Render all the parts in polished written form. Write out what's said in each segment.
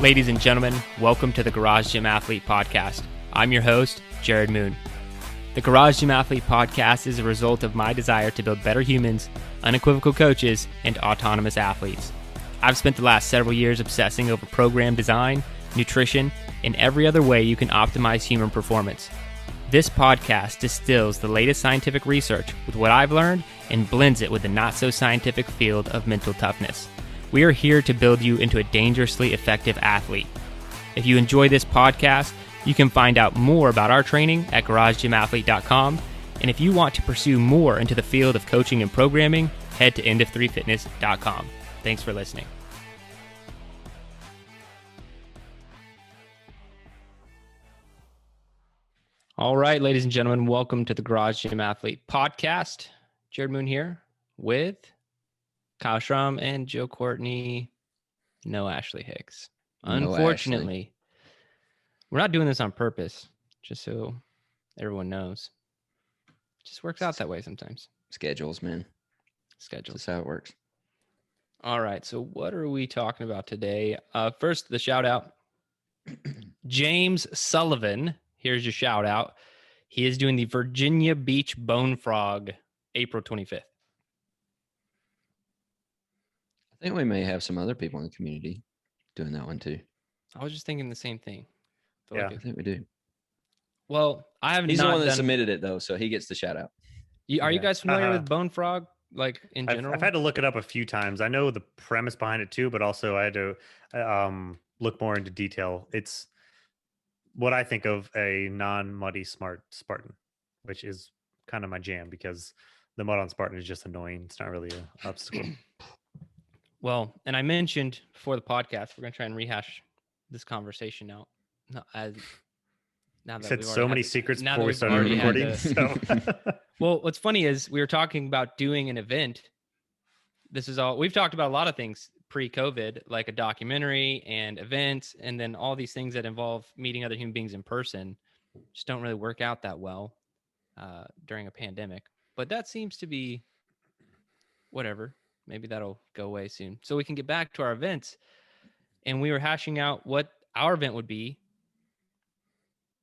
Ladies and gentlemen, welcome to the Garage Gym Athlete Podcast. I'm your host, Jerred Moon. The Garage Gym Athlete Podcast is a result of my desire to build better humans, unequivocal coaches, and autonomous athletes. I've spent the last several years obsessing over program design, nutrition, and every other way you can optimize human performance. This podcast distills the latest scientific research with what I've learned and blends it with the not-so-scientific field of mental toughness. We are here to build you into a dangerously effective athlete. If you enjoy this podcast, you can find out more about our training at garagegymathlete.com. And if you want to pursue more into the field of coaching and programming, head to endof3fitness.com. Thanks for listening. All right, ladies and gentlemen, welcome to the Garage Gym Athlete Podcast. Jerred Moon here with Kyle Schramm and Joe Courtney. No Ashley Hicks. Unfortunately, we're not doing this on purpose, just so everyone knows. It just works out that way sometimes. Schedules, man. Schedules. That's how it works. All right, so what are we talking about today? First, the shout out. James Sullivan. Here's your shout out. He is doing the Virginia Beach Bone Frog, April 25th. I think we may have some other people in the community doing that one too. I was just thinking the same thing. I think we do. Well, I haven't. He's the one that submitted it though, so he gets the shout out. Are you guys familiar with Bone Frog, like in general? I've had to look it up a few times. I know the premise behind it too, but also I had to look more into detail. It's what I think of a non-muddy smart Spartan, which is kind of my jam because the mud on Spartan is just annoying. It's not really an obstacle. Well, and I mentioned before the podcast, we're going to try and rehash this conversation now. Now that said so many secrets before we started recording. Well, what's funny is we were talking about doing an event. This is all we've talked about. A lot of things pre-COVID, like a documentary and events, and then all these things that involve meeting other human beings in person just don't really work out that well during a pandemic. But that seems to be whatever. Maybe that'll go away soon. So we can get back to our events. And we were hashing out what our event would be.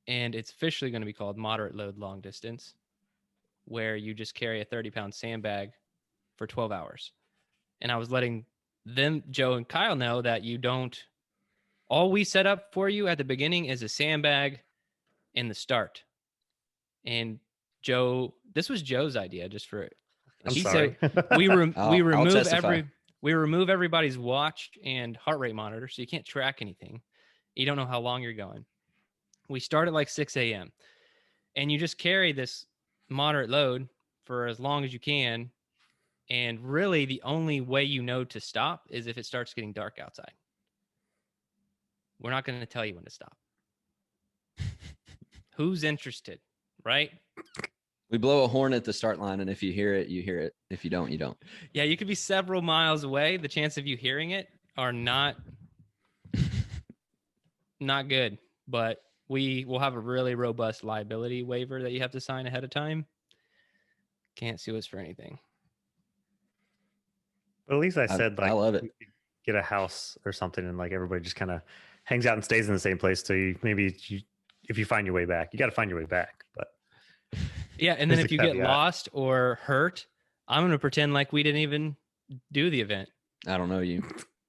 And it's officially going to be called Moderate Load Long Distance, where you just carry a 30-pound sandbag for 12 hours. And I was letting them, Joe and Kyle, know that you don't, all we set up for you at the beginning is a sandbag and the start. And Joe, this was Joe's idea, just for I'm sorry. we remove everybody's watch and heart rate monitor, so you can't track anything. You don't know how long you're going. We start at like 6 a.m. and you just carry this moderate load for as long as you can. And really the only way you know to stop is if it starts getting dark outside. We're not going to tell you when to stop. Who's interested, right? We blow a horn at the start line, and if you hear it, you hear it. If you don't, you don't. Yeah, you could be several miles away. The chance of you hearing it are not good, but we will have a really robust liability waiver that you have to sign ahead of time. Can't sue us for anything. But at least I I love it. Get a house or something, and like everybody just kind of hangs out and stays in the same place. So if you find your way back, you got to find your way back. But yeah, and then if you get lost or hurt, I'm going to pretend like we didn't even do the event. I don't know you.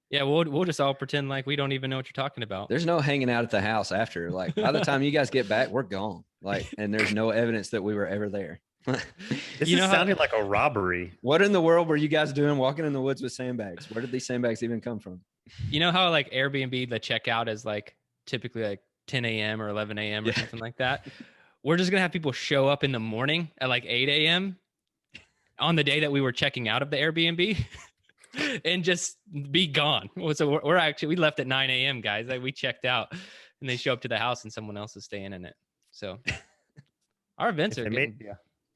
Yeah, we'll just all pretend like we don't even know what you're talking about. There's no hanging out at the house after. Like by the time you guys get back, we're gone. Like, and there's no evidence that we were ever there. This is sounding like a robbery. What in the world were you guys doing walking in the woods with sandbags? Where did these sandbags even come from? You know how like Airbnb, the checkout is like typically like 10 a.m. or 11 a.m. or something like that. We're just going to have people show up in the morning at like 8 a.m. on the day that we were checking out of the Airbnb and just be gone. So we left at 9 a.m. guys. Like we checked out and they show up to the house and someone else is staying in it. So our events are getting,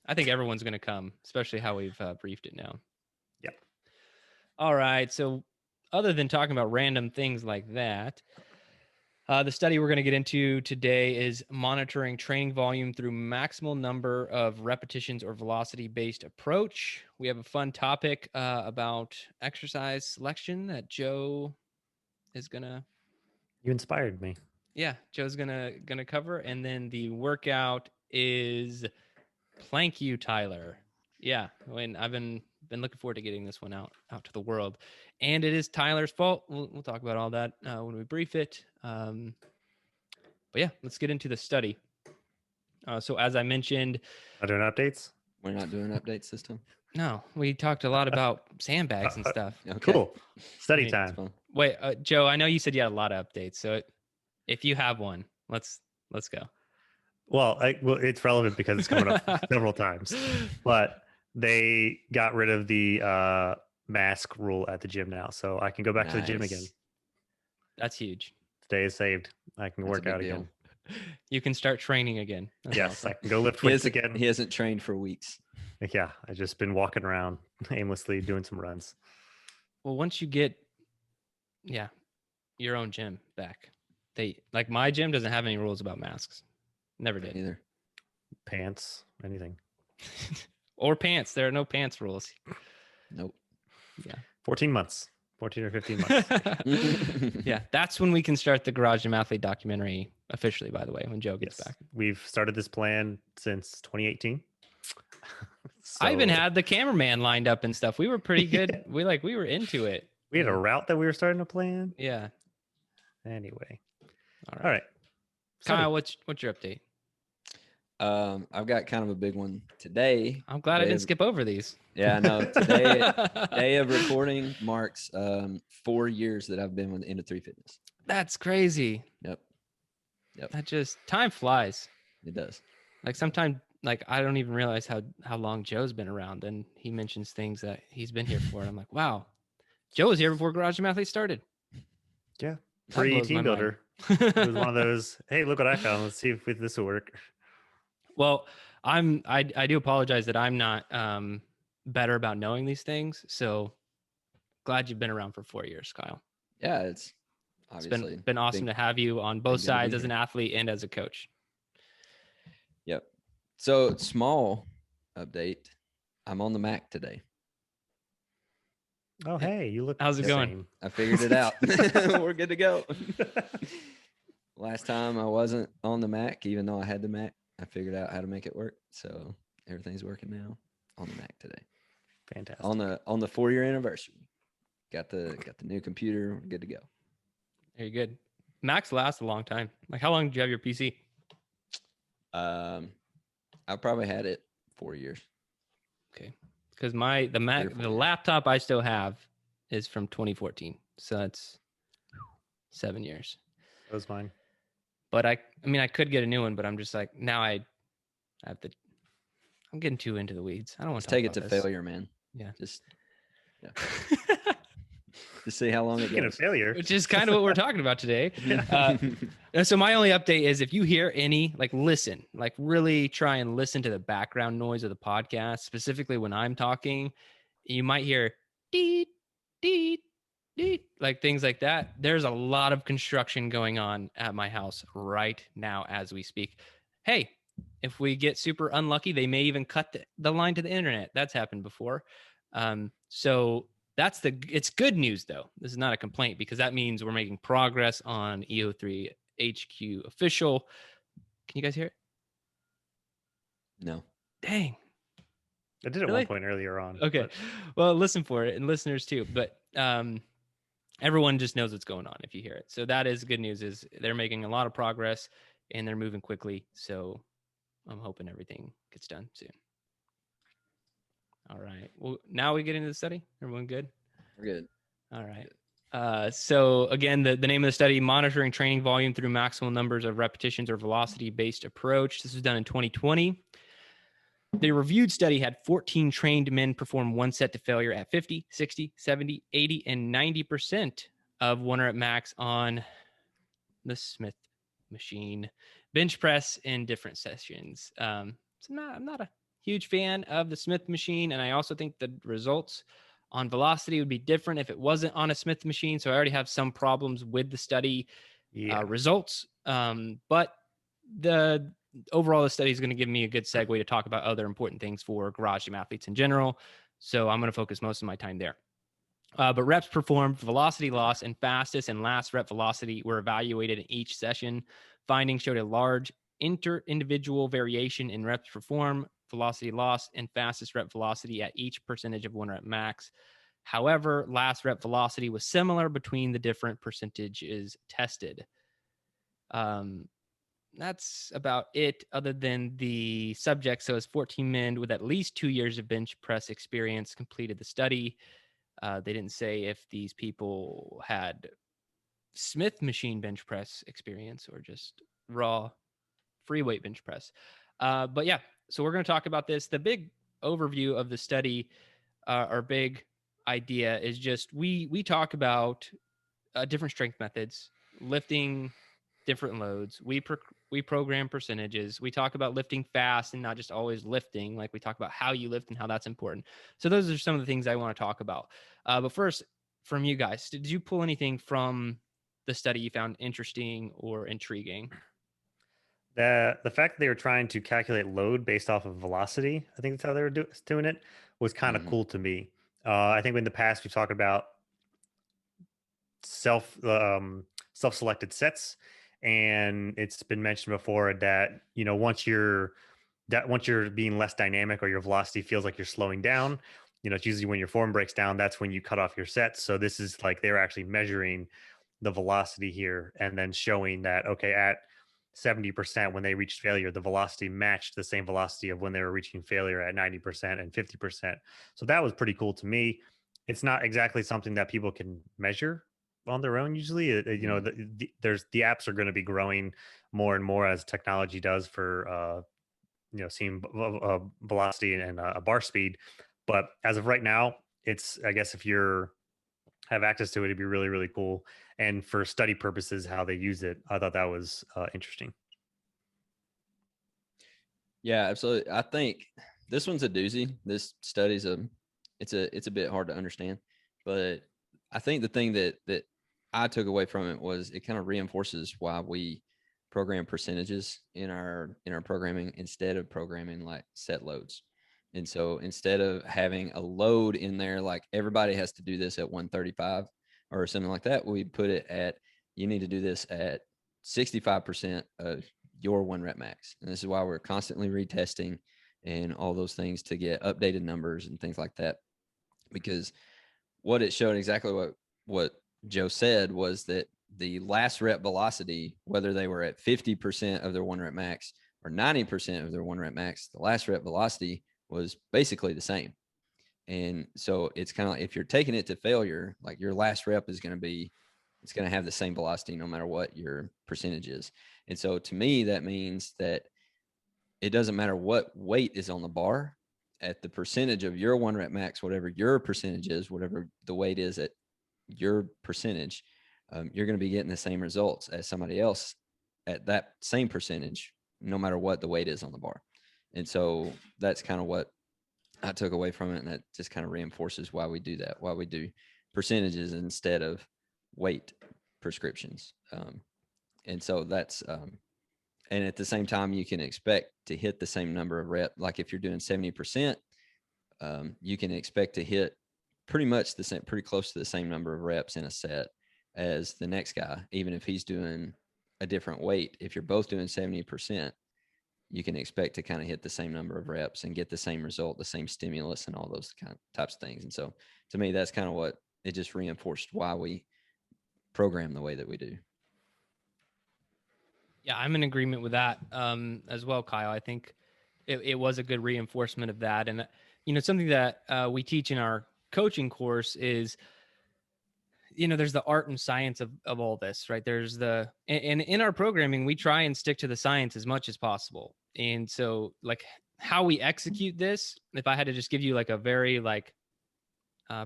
I think everyone's going to come, especially how we've briefed it now. Yep. All right. So other than talking about random things like that, the study we're going to get into today is monitoring training volume through maximal number of repetitions or velocity-based approach. We have a fun topic about exercise selection that Joe is going to You inspired me. Yeah, Joe's gonna cover, and then the workout is Plank You, Tyler. Yeah, when I've been looking forward to getting this one out to the world, and it is Tyler's fault. We'll talk about all that when we brief it. But yeah, let's get into the study. So as I mentioned, Are doing updates? We're not doing updates this time. no, we talked a lot about sandbags and stuff. Okay. Cool. Study It's time. Fun. Wait, Joe, I know you said you had a lot of updates. So if you have one, let's go. Well, it's relevant because it's coming up several times. But they got rid of the mask rule at the gym now, so I can go back to the gym again. Nice. That's huge. Today is saved. I can That's a work big out deal. again. You can start training again. That's Yes, awesome. I can go lift He weights hasn't, again. he hasn't trained for weeks. Yeah, I've just been walking around aimlessly doing some runs. Well, once you get, your own gym back, like my gym doesn't have any rules about masks. Never did. Either. Pants, anything. Or pants. There are no pants rules. Nope. 14 months. 14 or 15 months. Yeah, that's when we can start the Garage Gym Athlete documentary officially, by the way, when Joe gets Yes. back. We've started this plan since 2018. I even So, had the cameraman lined up and stuff. We were pretty good. We were into it. we had a route that we were starting to plan. Yeah. Anyway. All right. All right. Study. Kyle, what's your update? I've got kind of a big one today. I'm glad I Day didn't of- skip over these. Yeah, I know. Today, day of recording marks 4 years that I've been with End of 3 Fitness. That's crazy. Yep, That just time flies. it does. Like sometimes, like I don't even realize how long Joe's been around, and he mentions things that he's been here for, and I'm like, wow, Joe was here before Garage Gym Athlete started. Yeah. That Free blows my team mind. builder. It was one of those, hey, look what I found. Let's see if this will work. Well, I do apologize that I'm not better about knowing these things. So glad you've been around for 4 years, Kyle. Yeah, it's It's obviously been awesome to have you on both good to be sides as here. an athlete and as a coach. Yep. So small update. I'm on the Mac today. Oh, hey, you look How's it the going? same. I figured it out. We're good to go. Last time I wasn't on the Mac, even though I had the Mac, I figured out how to make it work. So everything's working now on the Mac today. Fantastic. On the 4-year anniversary. Got the new computer. We're good to go. Very good. Macs last a long time. Like how long did you have your PC? I probably had it 4 years. Okay. Because the laptop I still have is from 2014. So that's 7 years. That was mine. But I mean, I could get a new one, but I'm just like, now I have to, I'm getting too into the weeds. I don't want Let's to take it to failure, man. Yeah. Just to see how long it Speaking of goes. failure, Which is kind of what we're talking about today. And so my only update is if you hear any, listen, really try and listen to the background noise of the podcast, specifically when I'm talking, you might hear deet, deet, deet, like things like that. There's a lot of construction going on at my house right now as we speak. Hey, if we get super unlucky, they may even cut the line to the internet. That's happened before. So it's good news though. This is not a complaint because that means we're making progress on EO3 HQ official. Can you guys hear it? No. Dang. I did at Really? one point earlier on. Okay. but Well, listen for it and listeners too. But everyone just knows what's going on if you hear it. So that is good news is they're making a lot of progress and they're moving quickly. So I'm hoping everything gets done soon. All right. Well, now we get into the study. Everyone good? We're good. All right. So again, the name of the study, monitoring training volume through maximum numbers of repetitions or velocity-based approach. This was done in 2020. The reviewed study had 14 trained men perform one set to failure at 50, 60, 70, 80, and 90% of 1 rep max on the Smith machine, bench press in different sessions. So I'm not a huge fan of the Smith machine, and I also think the results on velocity would be different if it wasn't on a Smith machine. So I already have some problems with the study results. But the overall, the study is going to give me a good segue to talk about other important things for garage gym athletes in general. So I'm going to focus most of my time there. But reps performed, velocity loss, and fastest and last rep velocity were evaluated in each session. Findings showed a large inter-individual variation in reps performed, velocity loss, and fastest rep velocity at each percentage of 1 rep max. However, last rep velocity was similar between the different percentages tested. That's about it, other than the subject. So, it's 14 men with at least 2 years of bench press experience completed the study. They didn't say if these people had Smith machine bench press experience or just raw free weight bench press. But yeah, so we're going to talk about this. The big overview of the study, our big idea is just we talk about different strength methods, lifting different loads. We program percentages. We talk about lifting fast and not just always lifting. Like we talk about how you lift and how that's important. So those are some of the things I want to talk about. But first, from you guys, did you pull anything from the study you found interesting or intriguing? The fact that they were trying to calculate load based off of velocity, I think that's how they were doing it, was kind of cool to me. I think in the past we've talked about self-selected sets, and it's been mentioned before that once you're being less dynamic or your velocity feels like you're slowing down, it's usually when your form breaks down, that's when you cut off your sets. So this is like they're actually measuring the velocity here and then showing that, okay, at 70% when they reached failure, the velocity matched the same velocity of when they were reaching failure at 90% and 50%. So that was pretty cool to me. It's not exactly something that people can measure on their own usually. There's the apps are going to be growing more and more as technology does for seeing velocity and bar speed. But as of right now, it's, I guess, if you're have access to it, it'd be really, really cool. And for study purposes, how they use it, I thought that was interesting. Yeah, absolutely. I think this one's a doozy. This study's it's a bit hard to understand, but I think the thing that I took away from it was it kind of reinforces why we program percentages in our programming instead of programming like set loads. And so instead of having a load in there, like everybody has to do this at 135 or something like that, we put it at, you need to do this at 65% of your 1 rep max. And this is why we're constantly retesting and all those things to get updated numbers and things like that. Because what it showed, exactly what Joe said, was that the last rep velocity, whether they were at 50% of their 1 rep max or 90% of their 1 rep max, the last rep velocity was basically the same. And so it's kind of like if you're taking it to failure, like your last rep is going to be, it's going to have the same velocity no matter what your percentage is. And so to me, that means that it doesn't matter what weight is on the bar, at the percentage of your 1 rep max, whatever your percentage is, whatever the weight is at your percentage, you're going to be getting the same results as somebody else at that same percentage, no matter what the weight is on the bar. And so that's kind of what I took away from it. And that just kind of reinforces why we do that, why we do percentages instead of weight prescriptions. And so that's, and at the same time, you can expect to hit the same number of reps. Like if you're doing 70%, you can expect to hit pretty much the same, pretty close to the same number of reps in a set as the next guy, even if he's doing a different weight. If you're both doing 70%, you can expect to kind of hit the same number of reps and get the same result, the same stimulus and all those kind of types of things. And so to me, that's kind of what it just reinforced why we program the way that we do. Yeah, I'm in agreement with that as well, Kyle. I think it was a good reinforcement of that. And, something that we teach in our coaching course is, there's the art and science of all this, right? There's and in our programming, we try and stick to the science as much as possible. And so like how we execute this, if I had to just give you like a very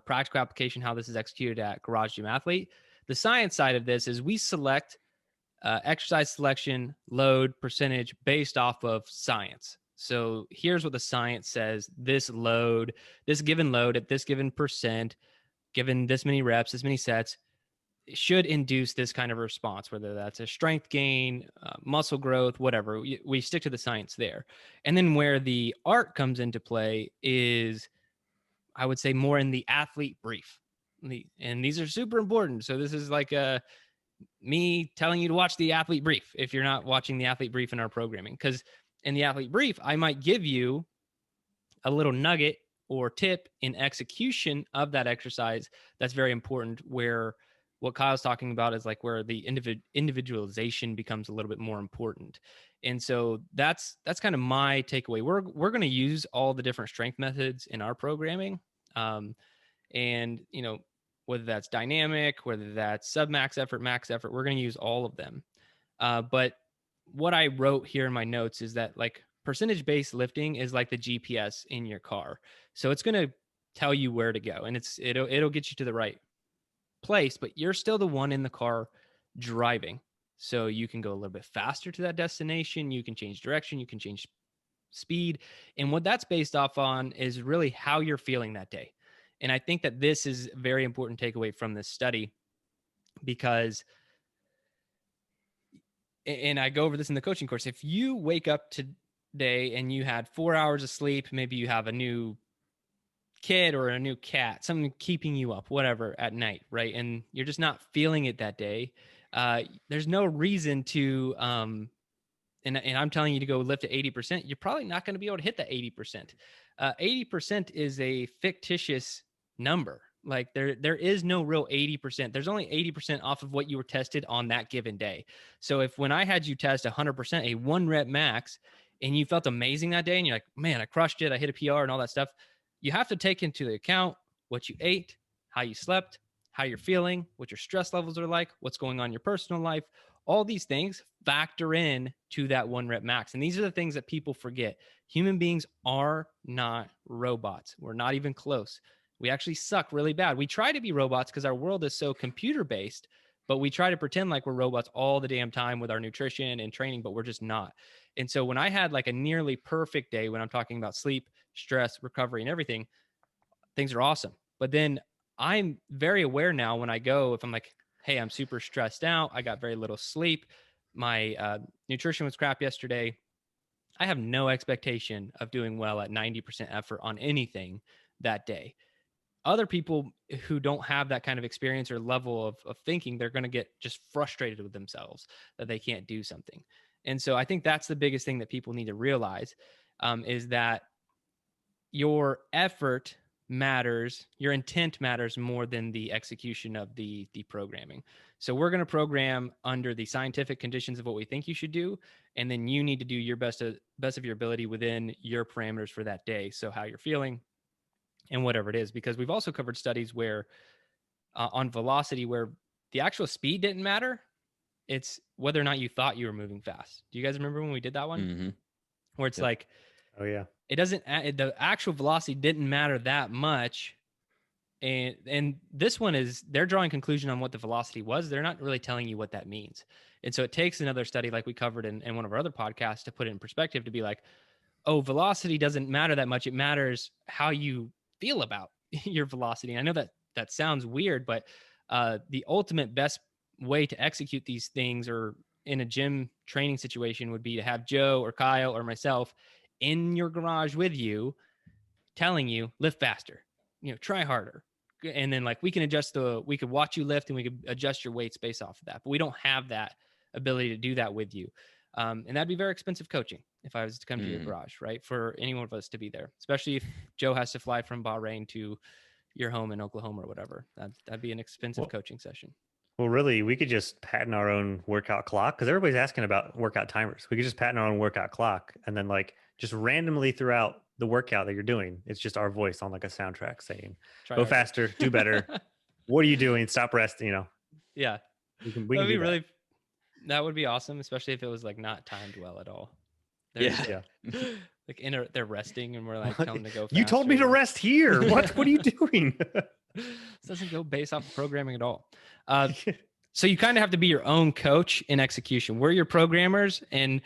practical application, how this is executed at Garage Gym Athlete, the science side of this is we select exercise selection, load, percentage based off of science. So here's what the science says: this given load at this given percent, given this many reps, this many sets, should induce this kind of response, whether that's a strength gain, muscle growth, whatever. We stick to the science there. And then where the art comes into play is, I would say, more in the athlete brief. and these are super important. So this is like me telling you to watch the athlete brief if you're not watching the athlete brief in our programming, because in the athlete brief, I might give you a little nugget or tip in execution of that exercise that's very important, where what Kyle's talking about is like where the individualization becomes a little bit more important. And so that's kind of my takeaway. We're going to use all the different strength methods in our programming. And whether that's dynamic, whether that's sub max effort, max effort, we're going to use all of them. But what I wrote here in my notes is that like percentage-based lifting is like the GPS in your car. So it's going to tell you where to go, and it'll get you to the right place, but you're still the one in the car driving. So you can go a little bit faster to that destination. You can change direction. You can change speed. And what that's based off on is really how you're feeling that day. And I think that this is a very important takeaway from this study, because, and I go over this in the coaching course, if you wake up today and you had 4 hours of sleep, maybe you have a new kid or a new cat, something keeping you up, whatever, at night, right? And you're just not feeling it that day. There's no reason to, and I'm telling you to go lift at 80%. You're probably not going to be able to hit that 80%. 80% is a fictitious number. Like there is no real 80%. There's only 80% off of what you were tested on that given day. So if when I had you test 100%, a 1 rep max, and you felt amazing that day and you're like, man, I crushed it, I hit a PR and all that stuff, you have to take into account what you ate, how you slept, how you're feeling, what your stress levels are like, what's going on in your personal life. All these things factor in to that 1 rep max. And these are the things that people forget. Human beings are not robots. We're not even close. We actually suck really bad. We try to be robots because our world is so computer based, but we try to pretend like we're robots all the damn time with our nutrition and training, but we're just not. And so when I had like a nearly perfect day, when I'm talking about sleep, stress, recovery, and everything, things are awesome. But then I'm very aware now when I go, if I'm like, hey, I'm super stressed out, I got very little sleep, my nutrition was crap yesterday, I have no expectation of doing well at 90% effort on anything that day. Other people who don't have that kind of experience or level of thinking, they're going to get just frustrated with themselves that they can't do something. And so I think that's the biggest thing that people need to realize, is that your effort matters, your intent matters more than the execution of the programming. So we're going to program under the scientific conditions of what we think you should do, and then you need to do your best of your ability within your parameters for that day. So how you're feeling and whatever it is, because we've also covered studies where on velocity, where the actual speed didn't matter. It's whether or not you thought you were moving fast. Do you guys remember when we did that one? Mm-hmm. Where it's like, oh yeah, it doesn't, the actual velocity didn't matter that much. And this one is, they're drawing conclusion on what the velocity was. They're not really telling you what that means. And so it takes another study like we covered in one of our other podcasts to put it in perspective, to be like, oh, velocity doesn't matter that much. It matters how you feel about your velocity. And I know that sounds weird, but the ultimate best way to execute these things, or in a gym training situation, would be to have Joe or Kyle or myself in your garage with you, telling you lift faster, try harder. And then like we could watch you lift and we could adjust your weights based off of that. But we don't have that ability to do that with you. And that'd be very expensive coaching if I was to come to your garage, right? For any one of us to be there, especially if Joe has to fly from Bahrain to your home in Oklahoma or whatever. That'd be an expensive coaching session. Well, really, we could just patent our own workout clock, because everybody's asking about workout timers. We could just patent our own workout clock, and then like just randomly throughout the workout that you're doing, it's just our voice on like a soundtrack saying, "Go faster, do better. What are you doing? Stop resting." Yeah, we can that would be awesome, especially if it was like not timed well at all. Yeah. Like they're resting and we're like telling them to go faster. You told me to rest here. What are you doing? This doesn't go based off of programming at all. So you kind of have to be your own coach in execution. We're your programmers, and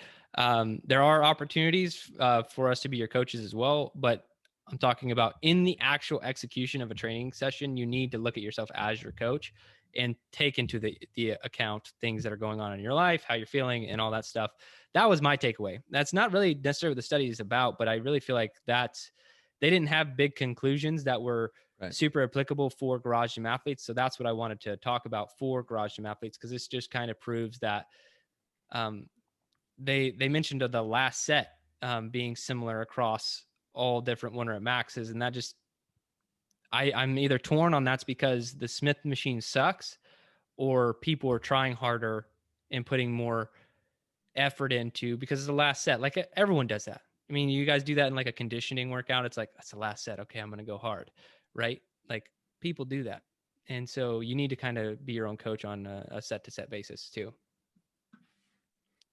there are opportunities for us to be your coaches as well. But I'm talking about in the actual execution of a training session, you need to look at yourself as your coach and take into the account things that are going on in your life, how you're feeling, and all that stuff. That was my takeaway. That's not really necessarily what the study is about, but I really feel like they didn't have big conclusions that were Right. super applicable for garage gym athletes. So that's what I wanted to talk about for garage gym athletes, because this just kind of proves that they mentioned the last set being similar across all different 1 rep maxes, and that just I'm either torn on that's because the Smith machine sucks, or people are trying harder and putting more effort into, because it's the last set. Like everyone does that. I mean, you guys do that in like a conditioning workout. It's like, that's the last set. Okay, I'm going to go hard, right? Like people do that. And so you need to kind of be your own coach on a set to set basis too.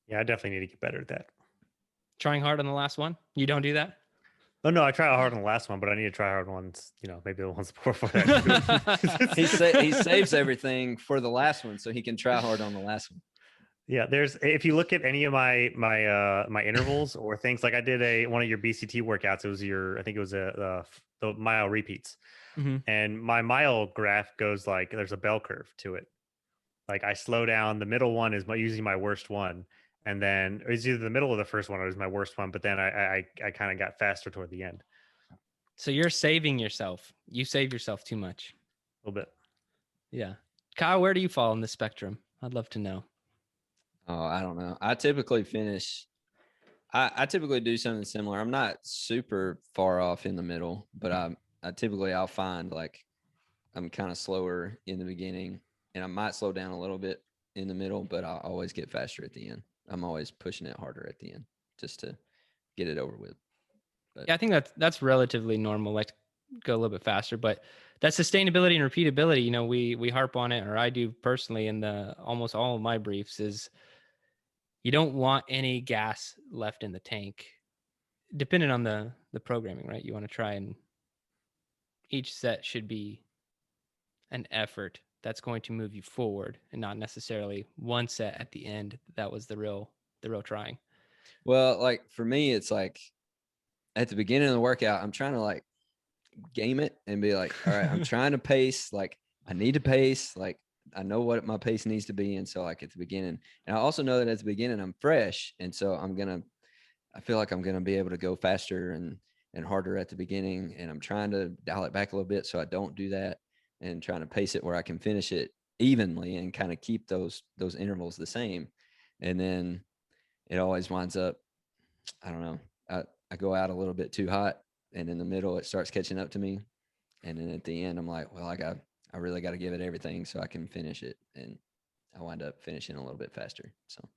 Yeah, I definitely need to get better at that. Trying hard on the last one. You don't do that? Oh no, I try hard on the last one, but I need to try hard ones. Maybe the ones before that. He saves everything for the last one so he can try hard on the last one. Yeah, if you look at any of my intervals or things, like I did one of your BCT workouts. It was I think it was the mile repeats, and my mile graph goes like there's a bell curve to it. Like I slow down. The middle one is usually my worst one, and then it's either the middle of the first one or it was my worst one. But then I kind of got faster toward the end. So you're saving yourself. You save yourself too much. A little bit. Yeah. Kyle, where do you fall on the spectrum? I'd love to know. Oh, I don't know. I typically finish. I typically do something similar. I'm not super far off in the middle, but I'll find like I'm kind of slower in the beginning, and I might slow down a little bit in the middle, but I'll always get faster at the end. I'm always pushing it harder at the end just to get it over with. But yeah, I think that's relatively normal. Like go a little bit faster, but that sustainability and repeatability, we harp on it, or I do personally in almost all of my briefs, is you don't want any gas left in the tank, depending on the programming, right? You want to try, and each set should be an effort that's going to move you forward, and not necessarily one set at the end that was the real trying. Well, like for me, it's like at the beginning of the workout, I'm trying to like game it and be like, all right, I'm trying to pace. Like I need to pace. Like I know what my pace needs to be. And so like at the beginning, and I also know that at the beginning I'm fresh. And so I feel like I'm going to be able to go faster and harder at the beginning. And I'm trying to dial it back a little bit so I don't do that, and trying to pace it where I can finish it evenly and kind of keep those intervals the same. And then it always winds up, I don't know, I go out a little bit too hot, and in the middle it starts catching up to me. And then at the end I'm like, well, I really got to give it everything so I can finish it. And I wind up finishing a little bit faster. So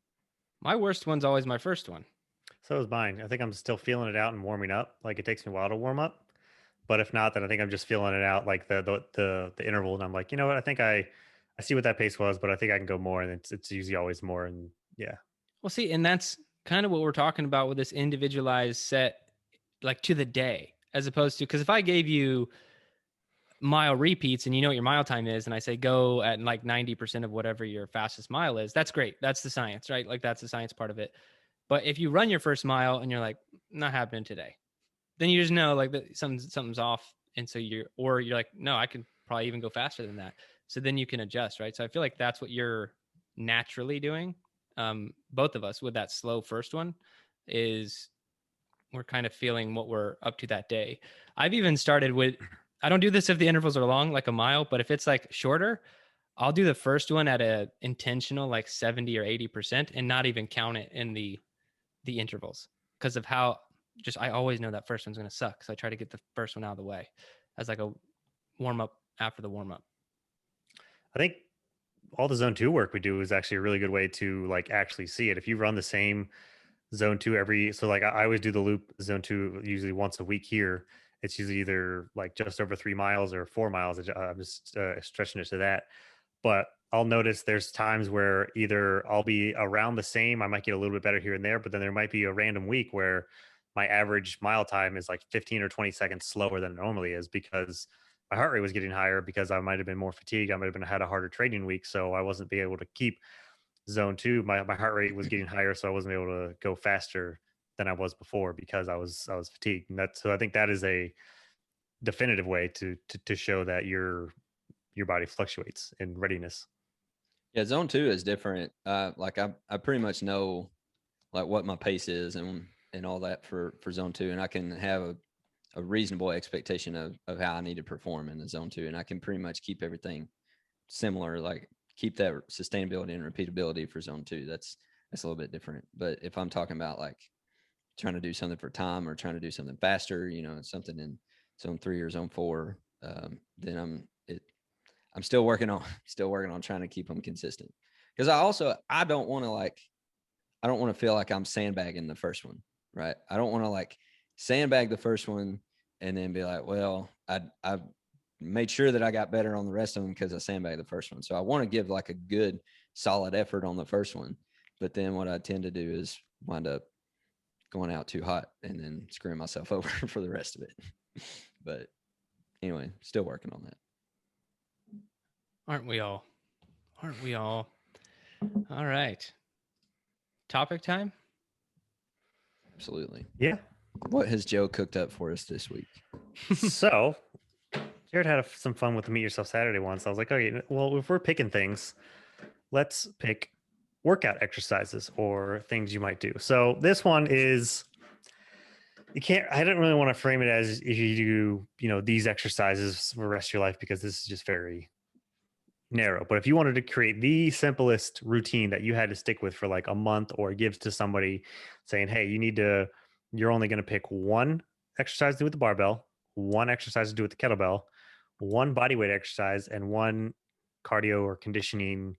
my worst one's always my first one. So is mine. I think I'm still feeling it out and warming up. Like it takes me a while to warm up, but if not, then I think I'm just feeling it out, like the interval. And I'm like, you know what? I think I see what that pace was, but I think I can go more. And it's usually always more. And yeah. Well, see, and that's kind of what we're talking about with this individualized set, like to the day, as opposed to, because if I gave you mile repeats and you know what your mile time is, and I say go at like 90% of whatever your fastest mile is, that's great. That's the science, right? Like that's the science part of it. But if you run your first mile and you're like, not happening today, then you just know like that something's off. And so you're like, no, I can probably even go faster than that. So then you can adjust, right? So I feel like that's what you're naturally doing. Both of us with that slow first one is we're kind of feeling what we're up to that day. I've even started with, I don't do this if the intervals are long, like a mile, but if it's like shorter, I'll do the first one at a intentional like 70 or 80% and not even count it in the intervals, because of how just I always know that first one's going to suck. So I try to get the first one out of the way as like a warm up after the warm up. I think all the zone 2 work we do is actually a really good way to like actually see it. If you run the same zone 2 so like I always do the loop zone 2 usually once a week here. It's usually either like just over 3 miles or 4 miles. I'm just stretching it to that. But I'll notice there's times where either I'll be around the same, I might get a little bit better here and there, but then there might be a random week where my average mile time is like 15 or 20 seconds slower than it normally is, because my heart rate was getting higher, because I might have been more fatigued. I might have had a harder training week. So I wasn't be able to keep zone 2. My heart rate was getting higher. So I wasn't able to go faster than I was before because I was fatigued. And so I think that is a definitive way to show that your body fluctuates in readiness. Yeah, zone 2 is different. Like I pretty much know like what my pace is and all that for zone 2, and I can have a reasonable expectation of how I need to perform in the zone 2, and I can pretty much keep everything similar, like keep that sustainability and repeatability for zone 2. That's a little bit different. But if I'm talking about like trying to do something for time or trying to do something faster, something in zone 3 or zone 4, then I'm still working on trying to keep them consistent. Because I don't want to feel like I'm sandbagging the first one, right? I don't want to like sandbag the first one and then be like, well, I made sure that I got better on the rest of them because I sandbagged the first one. So I want to give like a good solid effort on the first one. But then what I tend to do is wind up going out too hot and then screwing myself over for the rest of it. But anyway, still working on that. Aren't we all? Aren't we all? All right. Topic time? Absolutely. Yeah. What has Joe cooked up for us this week? So Jerred had some fun with the Meet Yourself Saturday once. I was like, okay, well, if we're picking things, let's pick workout exercises or things you might do. So this one is, I don't really want to frame it as if you do, these exercises for the rest of your life, because this is just very narrow. But if you wanted to create the simplest routine that you had to stick with for like a month, or give to somebody saying, hey, you're only going to pick one exercise to do with the barbell, one exercise to do with the kettlebell, one body weight exercise, and one cardio or conditioning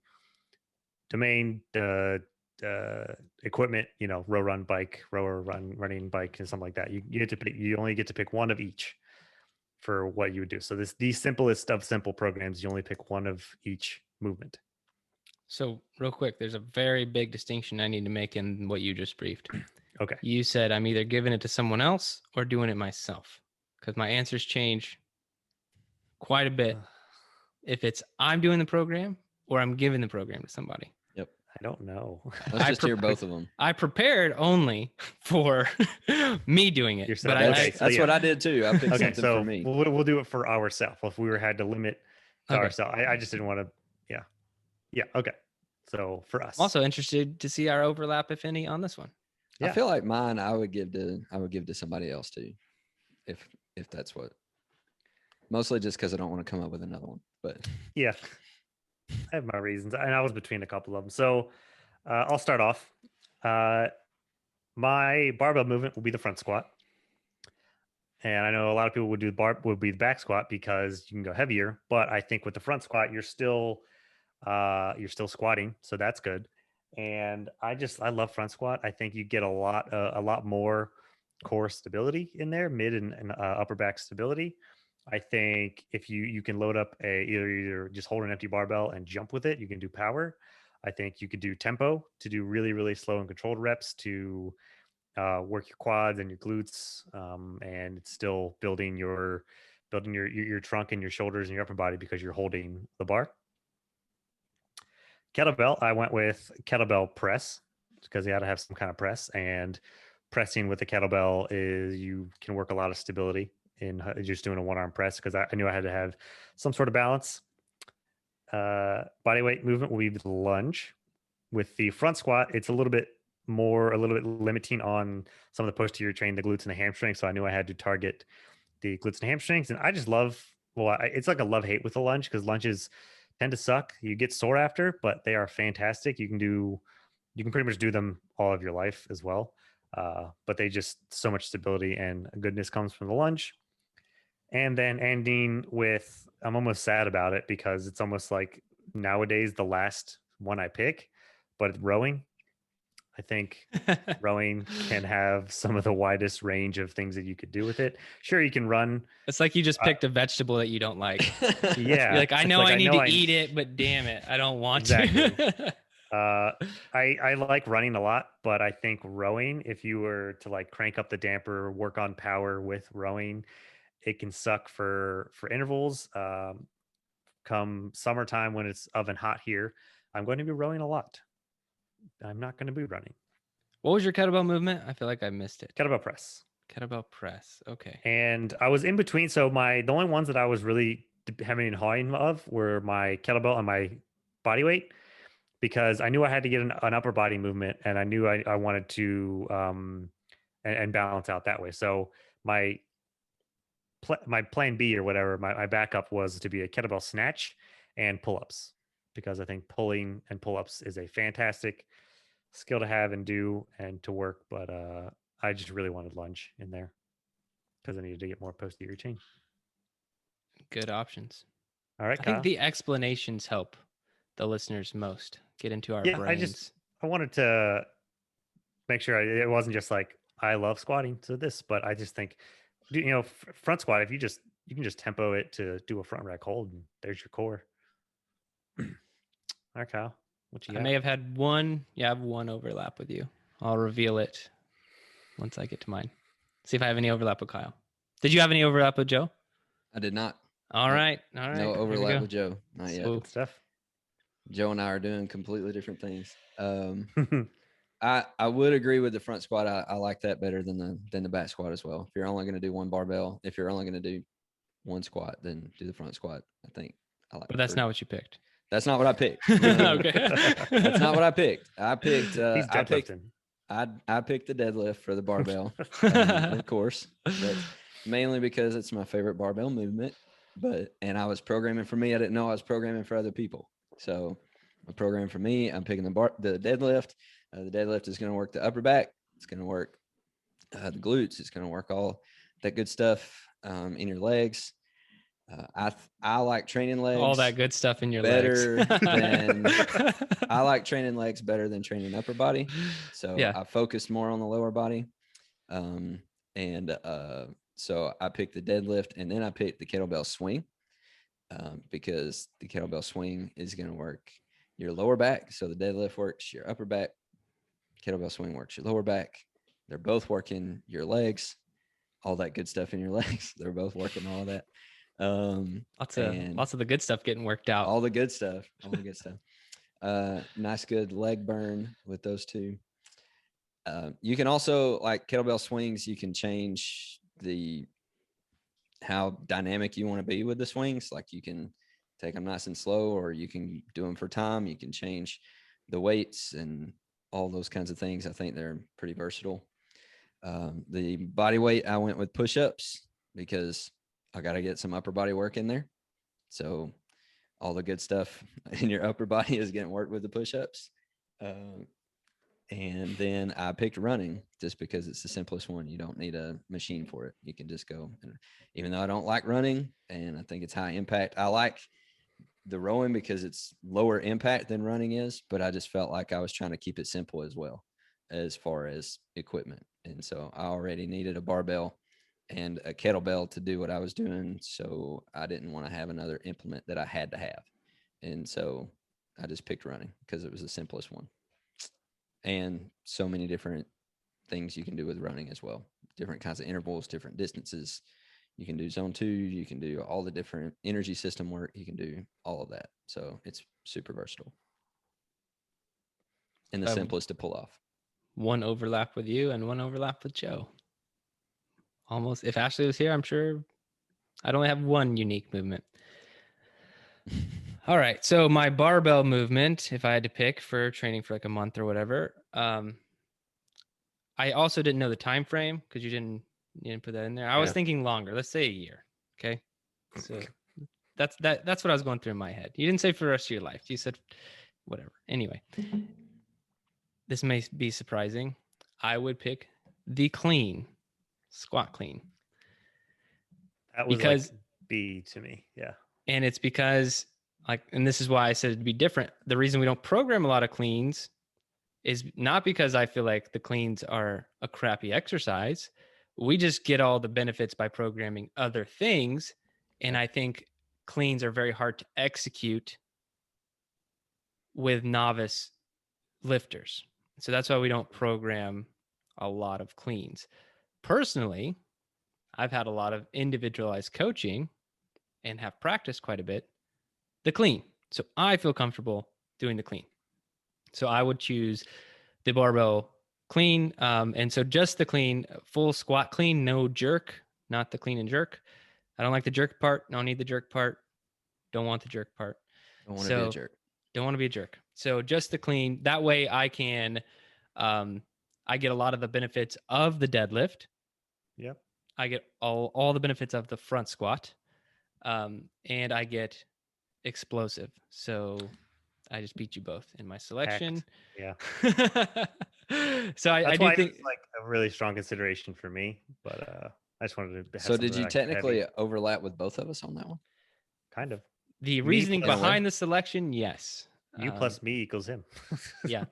domain, equipment, rower, running bike, and something like that. You only get to pick one of each for what you would do. So the simplest of simple programs, you only pick one of each movement. So real quick, there's a very big distinction I need to make in what you just briefed. Okay. You said I'm either giving it to someone else or doing it myself, because my answers change quite a bit if it's I'm doing the program or I'm giving the program to somebody. Yep. I don't know. Let's just hear both of them. I prepared only for me doing it. Yourself. But that's what I did too. I picked something for me. We'll do it for ourselves. If we had to limit to ourselves, I just didn't want to. Yeah. Okay. So for us, also interested to see our overlap, if any, on this one. Yeah. I feel like mine I would give to somebody else too, if that's what. Mostly just because I don't want to come up with another one. But yeah, I have my reasons, and I was between a couple of them. So I'll start off. My barbell movement will be the front squat, and I know a lot of people would do the back squat because you can go heavier. But I think with the front squat, you're still squatting, so that's good. And I love front squat. I think you get a lot more core stability in there, mid and upper back stability. I think if you can load up either just hold an empty barbell and jump with it, you can do power. I think you could do tempo to do really, really slow and controlled reps to work your quads and your glutes, and it's still building your trunk and your shoulders and your upper body because you're holding the bar. Kettlebell, I went with kettlebell press because you got to have some kind of press, and pressing with the kettlebell is you can work a lot of stability in just doing a one-arm press, because I knew I had to have some sort of balance. Body weight movement will be the lunge. With the front squat, it's a little bit limiting on some of the posterior chain, the glutes and the hamstrings. So I knew I had to target the glutes and hamstrings. And I just it's like a love-hate with the lunge, because lunges tend to suck. You get sore after, but they are fantastic. You can pretty much do them all of your life as well. But they just, so much stability and goodness comes from the lunge. And then ending with, I'm almost sad about it because it's almost like nowadays the last one I pick, but rowing. I think rowing can have some of the widest range of things that you could do with it. Sure, you can run. It's like you just picked a vegetable that you don't like. Yeah. You're like, I know I need to eat it, but damn it, I don't want to. I like running a lot, but I think rowing, if you were to like crank up the damper, work on power with rowing, it can suck for intervals. Come summertime when it's oven hot here, I'm going to be rowing a lot. I'm not going to be running. What was your kettlebell movement? I feel like I missed it. Kettlebell press. Kettlebell press. Okay. And I was in between. So the only ones that I was really hemming and hawing of were my kettlebell and my body weight, because I knew I had to get an upper body movement, and I knew I wanted to and balance out that way. So my my plan B or whatever, my backup was to be a kettlebell snatch and pull-ups, because I think pulling and pull-ups is a fantastic skill to have and do and to work. But I just really wanted lunge in there because I needed to get more posterior chain. Good options. All right, I Kyle. think the explanations help the listeners most get into our Yeah, brains. I wanted to make sure it wasn't just like I love squatting to this, but I just think, front squat, if you can just tempo it to do a front rack hold, and there's your core. All right, Kyle, what you I got? may have had one. Yeah, I have one overlap with you. I'll reveal it once I get to mine. See if I have any overlap with Kyle. Did you have any overlap with Joe? I did not. All Nope. right. All right. No Here we overlap go. with Joe. Not yet. Swoop. Good stuff. Joe and I are doing completely different things. I would agree with the front squat. I like that better than the back squat as well. If you're only going to do one barbell, if you're only going to do one squat, then do the front squat. I think I like. But that's not what you picked. That's not what I picked. Okay. That's not what I picked. I picked. He's deadlifting. I picked the deadlift for the barbell, of course. That's mainly because it's my favorite barbell movement. And I was programming for me. I didn't know I was programming for other people. So I'm programming for me. I'm picking the deadlift. The deadlift is going to work the upper back. It's going to work the glutes. It's going to work all that good stuff in your legs. I like training legs. All that good stuff in your better legs. than I like training legs better than training upper body. So Yeah. I focused more on the lower body. So I picked the deadlift, and then I picked the kettlebell swing because the kettlebell swing is going to work your lower back. So the deadlift works your upper back. Kettlebell swing works your lower back. They're both working your legs, all that good stuff in your legs. They're both working all of that. Lots of the good stuff getting worked out. All the good stuff. Nice, good leg burn with those two. You can also, like kettlebell swings, you can change how dynamic you want to be with the swings. Like you can take them nice and slow, or you can do them for time. You can change the weights and all those kinds of things. I think they're pretty versatile. The body weight, I went with push-ups because I got to get some upper body work in there. So all the good stuff in your upper body is getting worked with the push-ups. And then I picked running just because it's the simplest one. You don't need a machine for it. You can just go. And even though I don't like running and I think it's high impact, I like the rowing because it's lower impact than running is, but I just felt like I was trying to keep it simple as well as far as equipment. And so I already needed a barbell and a kettlebell to do what I was doing. So I didn't want to have another implement that I had to have. And so I just picked running because it was the simplest one. And so many different things you can do with running as well. Different kinds of intervals, different distances. You can do zone 2. You can do all the different energy system work. You can do all of that. So it's super versatile and the simplest to pull off. One overlap with you and one overlap with Joe. Almost. If Ashley was here, I'm sure I'd only have one unique movement. All right. So my barbell movement, if I had to pick for training for like a month or whatever, I also didn't know the time frame because you didn't put that in there. I was thinking longer. Let's say a year. Okay. So that's what I was going through in my head. You didn't say for the rest of your life. You said whatever. Anyway, this may be surprising. I would pick the clean, squat clean. That was because like B to me. Yeah. And it's because and this is why I said it'd be different. The reason we don't program a lot of cleans is not because I feel like the cleans are a crappy exercise. We just get all the benefits by programming other things. And I think cleans are very hard to execute with novice lifters. So that's why we don't program a lot of cleans. Personally, I've had a lot of individualized coaching and have practiced quite a bit the clean. So I feel comfortable doing the clean. So I would choose the barbell clean. And so just the clean, full squat clean, no jerk, not the clean and jerk. I don't like the jerk part. Don't need the jerk part. Don't want the jerk part. Don't want to be a jerk. Don't want to be a jerk. So just the clean. That way I can, I get a lot of the benefits of the deadlift. Yep. I get all the benefits of the front squat, and I get explosive. So I just beat you both in my selection. Yeah. So I That's do why think it's like a really strong consideration for me. But I just wanted to have So something did you that I could heavy. technically overlap with both of us on that one? Kind of. the Me reasoning plus- behind the selection, yes. You plus me equals him. Yeah.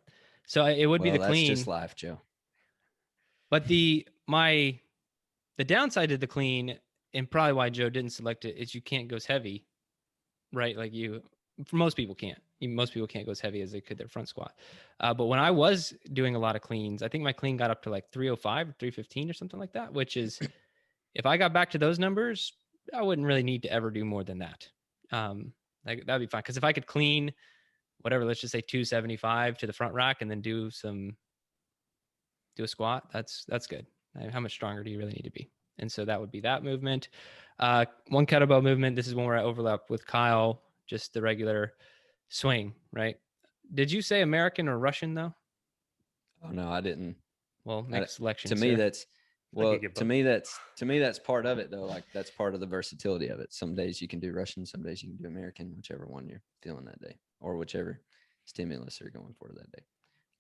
So it would be Well, the that's clean, just life, Joe. but the downside of the clean, and probably why Joe didn't select it, is you can't go as heavy, right? Like for most people can't. Most people can't go as heavy as they could their front squat. But when I was doing a lot of cleans, I think my clean got up to like 305 or 315 or something like that, which is, if I got back to those numbers, I wouldn't really need to ever do more than that. Like, that'd be fine. Because if I could clean whatever, let's just say 275 to the front rack and then do a squat, that's good. How much stronger do you really need to be? And so that would be that movement. One kettlebell movement. This is one where I overlap with Kyle, just the regular swing, right? Did you say American or Russian though? Oh no, I didn't. Well, make a selection. To me, sir. that's I could well. get To me, that's part of it though. Like that's part of the versatility of it. Some days you can do Russian, some days you can do American, whichever one you're feeling that day, or whichever stimulus you're going for that day.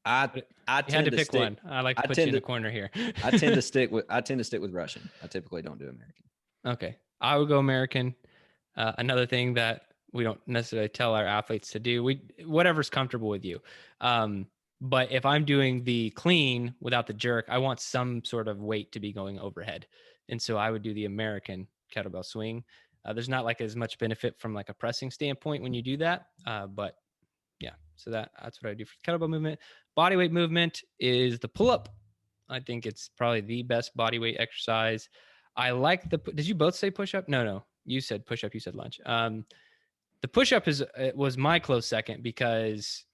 I you tend had to pick stick, one. I like to I put you tend in the to- corner here. I tend to stick with Russian. I typically don't do American. Okay. I would go American. Another thing that we don't necessarily tell our athletes to do, whatever's comfortable with you. But if I'm doing the clean without the jerk, I want some sort of weight to be going overhead. And so I would do the American kettlebell swing. There's not like as much benefit from like a pressing standpoint when you do that. But yeah, so that's what I do for kettlebell movement. Bodyweight movement is the pull-up. I think it's probably the best bodyweight exercise. I like did you both say push-up? No. You said push-up, you said lunge. The push-up was my close second because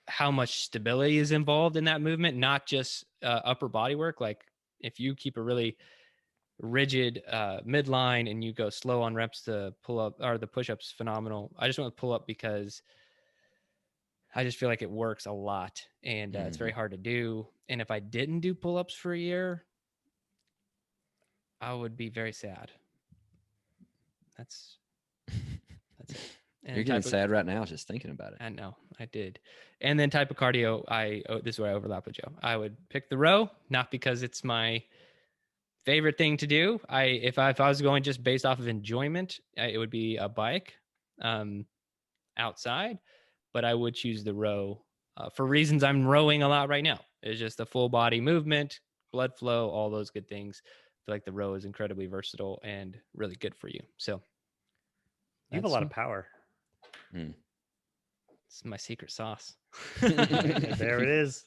how much stability is involved in that movement, not just upper body work. Like if you keep a really rigid midline and you go slow on reps, the pull-up or the push-ups phenomenal. I just went with pull-up because I just feel like it works a lot and it's very hard to do. And if I didn't do pull-ups for a year, I would be very sad. That's it. And You're getting sad right now just thinking about it. I know, I did. And then type of cardio, this is where I overlap with Joe. I would pick the row, not because it's my favorite thing to do. If I was going just based off of enjoyment, it would be a bike outside, but I would choose the row for reasons I'm rowing a lot right now. It's just a full body movement, blood flow, all those good things. I feel like the row is incredibly versatile and really good for you. So You have a lot of power. It's my secret sauce. There it is.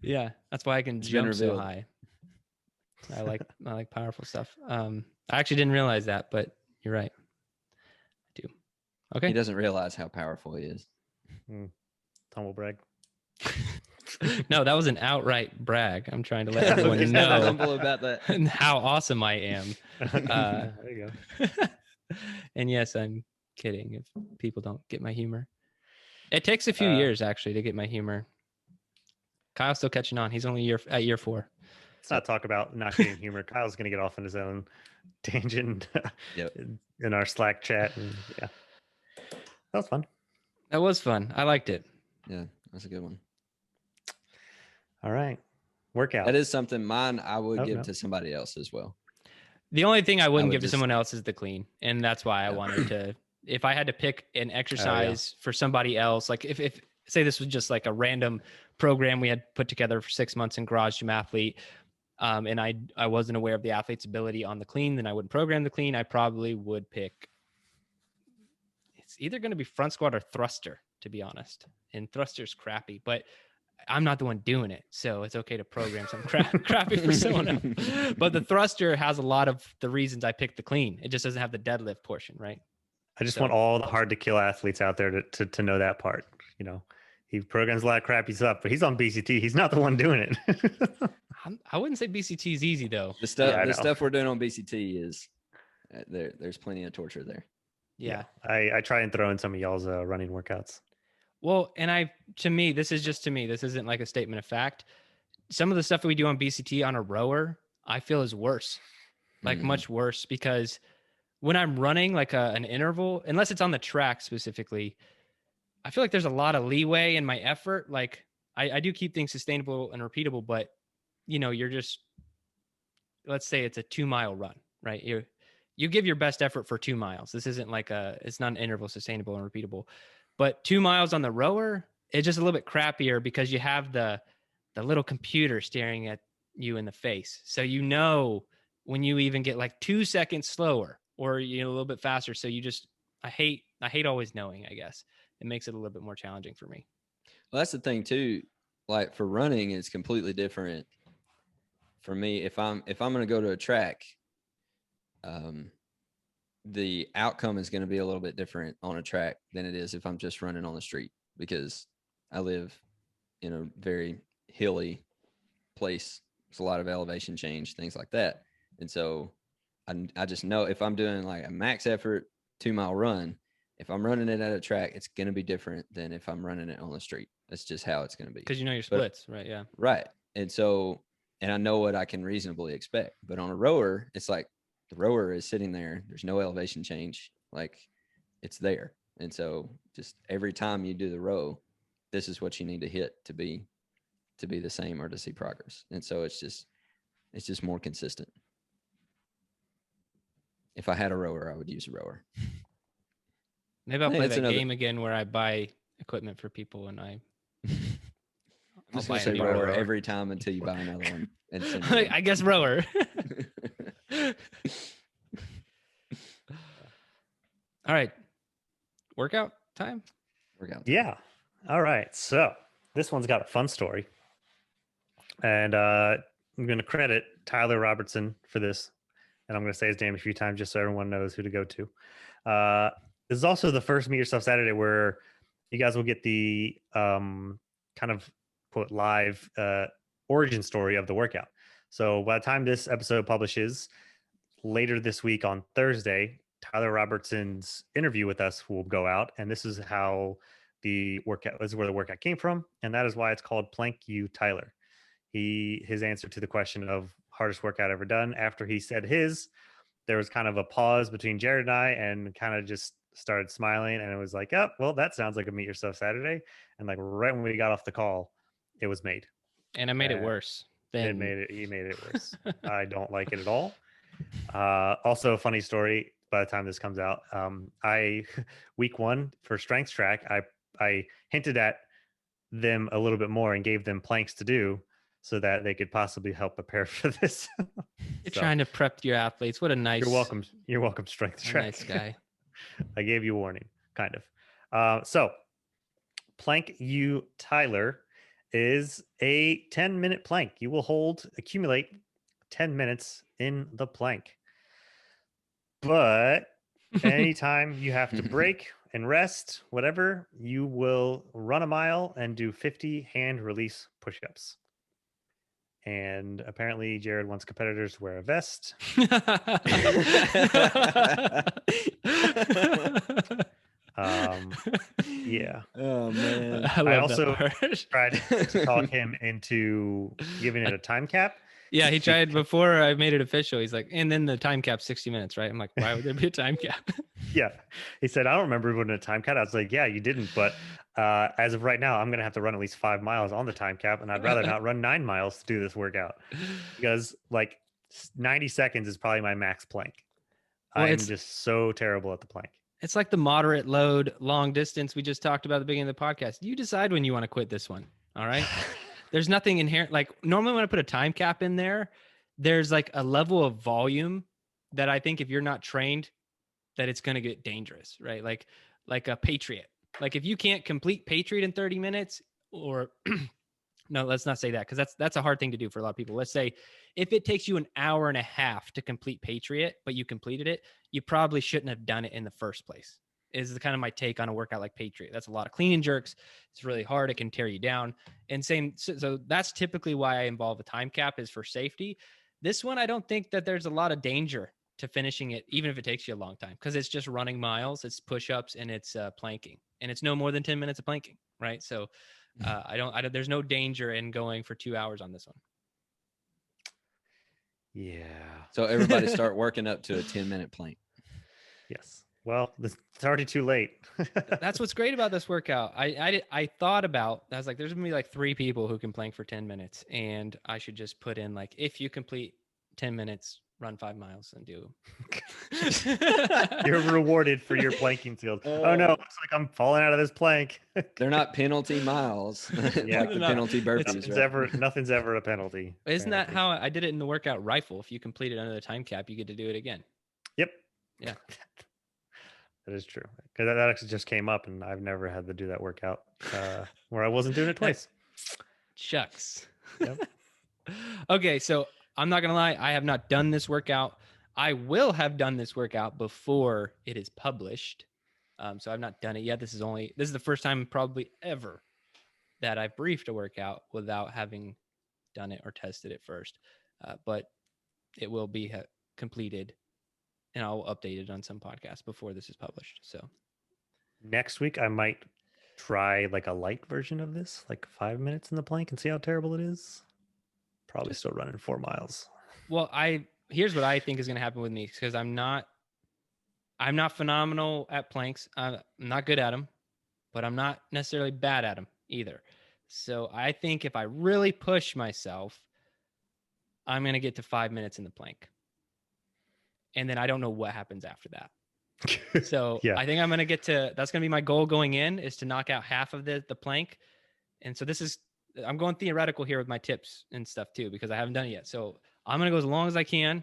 Yeah, that's why I can jump so high. I like powerful stuff. I actually didn't realize that, but you're right. I do. Okay. He doesn't realize how powerful he is. Humble brag. No, that was an outright brag. I'm trying to let everyone know humble about that. how awesome I am. There you go. And yes, I'm kidding if people don't get my humor. It takes a few years actually to get my humor. Kyle's still catching on. He's only at year 4. Let's not talk about not getting humor. Kyle's going to get off on his own tangent in our Slack chat. And yeah, that was fun. That was fun. I liked it. Yeah, that's a good one. All right. Workout. That is something mine I would give to somebody else as well. The only thing I wouldn't give to someone else is the clean. And that's why I wanted to, if I had to pick an exercise for somebody else, like if say this was just like a random program we had put together for 6 months in Garage Gym Athlete, and I wasn't aware of the athlete's ability on the clean, then I wouldn't program the clean. I probably would pick, it's either going to be front squat or thruster, to be honest. And thruster's crappy, but I'm not the one doing it. So it's okay to program some crappy for someone else. But the thruster has a lot of the reasons I picked the clean. It just doesn't have the deadlift portion, right? I just want all the hard to kill athletes out there to know that part. You know, he programs a lot of crappy stuff, but he's on BCT. He's not the one doing it. I wouldn't say BCT is easy though. The stuff we're doing on BCT is there's plenty of torture there. Yeah. I try and throw in some of y'all's running workouts. Well, and this is just to me, this isn't like a statement of fact. Some of the stuff that we do on BCT on a rower, I feel is worse like much worse, because when I'm running like an interval, unless it's on the track specifically, I feel like there's a lot of leeway in my effort. Like I do keep things sustainable and repeatable, but you're just, let's say it's a 2-mile run, right? You give your best effort for 2 miles. This isn't like it's not an interval sustainable and repeatable, but 2 miles on the rower, it's just a little bit crappier because you have the little computer staring at you in the face. So when you even get like 2 seconds slower or a little bit faster. So I hate always knowing, I guess. It makes it a little bit more challenging for me. Well, that's the thing too. Like for running, it's completely different. For me, if I'm going to go to a track, the outcome is going to be a little bit different on a track than it is if I'm just running on the street, because I live in a very hilly place. It's a lot of elevation change, things like that. And so I just know if I'm doing like a max effort 2-mile run, if I'm running it at a track, it's going to be different than if I'm running it on the street. That's just how it's going to be. Because your splits, right? Yeah. Right. And so, and I know what I can reasonably expect. But on a rower, it's like the rower is sitting there. There's no elevation change. Like it's there. And so just every time you do the row, this is what you need to hit to be the same or to see progress. And so it's just more consistent. If I had a rower, I would use a rower. Maybe I'll play that game again where I buy equipment for people and I'm just going to say rower every time until you buy another one. And I guess rower. All right. Workout time? Yeah. All right. So this one's got a fun story. And I'm going to credit Tyler Robertson for this. And I'm going to say his name a few times just so everyone knows who to go to. This is also the first Meet Yourself Saturday where you guys will get the kind of quote live origin story of the workout. So by the time this episode publishes later this week on Thursday, Tyler Robertson's interview with us will go out. And this is how this is where the workout came from. And that is why it's called Plank You Tyler. His answer to the question of hardest workout ever done, after he said his, there was kind of a pause between Jerred and I and kind of just started smiling. And it was like, oh, well, that sounds like a Meet Yourself Saturday. And like right when we got off the call, it was made. And I made it worse. He made it worse. I don't like it at all. Also a funny story by the time this comes out. Week 1 for strength track, I hinted at them a little bit more and gave them planks to do so that they could possibly help prepare for this. You're trying to prep your athletes. What a nice. You're welcome, strength track. Nice guy. I gave you a warning, kind of. So Plank You Tyler is a 10-minute plank. You will accumulate 10 minutes in the plank. But anytime you have to break and rest, whatever, you will run a mile and do 50 hand release push-ups. And apparently Jerred wants competitors to wear a vest. Yeah. Oh man. I also tried to talk him into giving it a time cap. Yeah, he tried before I made it official. He's like, and then the time cap's 60 minutes, right? I'm like, why would there be a time cap? Yeah. He said, I don't remember putting a time cap. I was like, yeah, you didn't. But as of right now, I'm going to have to run at least 5 miles on the time cap. And I'd rather not run 9 miles to do this workout because like 90 seconds is probably my max plank. Well, I'm just so terrible at the plank. It's like the moderate load long distance we just talked about at the beginning of the podcast. You decide when you want to quit this one. All right. There's nothing inherent. Like normally when I put a time cap in there, there's like a level of volume that I think if you're not trained, that it's going to get dangerous, right? Like a Patriot. Like if you can't complete Patriot in 30 minutes or no, let's not say that because that's a hard thing to do for a lot of people. Let's say if it takes you an hour and a half to complete Patriot, but you completed it, you probably shouldn't have done it in the first place. Is the kind of my take on a workout like Patriot. That's a lot of clean and jerks. It's really hard. It can tear you down. And so that's typically why I involve a time cap is for safety. This one, I don't think that there's a lot of danger to finishing it, even if it takes you a long time, because it's just running miles, it's push-ups, and it's planking, and it's no more than 10 minutes of planking, right? So I don't. There's no danger in going for 2 hours on this one. Yeah. So everybody start working up to a 10-minute plank. Yes. Well, it's already too late. That's what's great about this workout. I thought about, I was like, there's gonna be like 3 people who can plank for 10 minutes, and I should just put in like, if you complete 10 minutes, run 5 miles and do. You're rewarded for your planking skills. Oh no, looks like I'm falling out of this plank. They're not penalty miles Yeah, like the not. penalty burpees. Right? Nothing's ever a penalty. Isn't that apparently. how I did it in the workout rifle? If you complete it under the time cap, you get to do it again. Yep. Yeah. That is true. Because that actually just came up, and I've never had to do that workout where I wasn't doing it twice. Shucks. Yep. Okay, so I'm not gonna lie, I have not done this workout. I will have done this workout before it is published. So I've not done it yet. This is the first time probably ever that I've briefed a workout without having done it or tested it first. But it will be completed, and I'll update it on some podcast before this is published. So Next week, I might try like a light version of this, like 5 minutes in the plank, and see how terrible it is. Probably still running 4 miles. well, here's what I think is going to happen with me, because I'm not phenomenal at planks. I'm not good at them, but I'm not necessarily bad at them either. So I think if I really push myself, I'm going to get to 5 minutes in the plank. And then I don't know what happens after that. So Yeah. I think I'm going to that's going to be my goal going in, is to knock out half of the plank. And so I'm going theoretical here with my tips and stuff too, because I haven't done it yet. So I'm going to go as long as I can.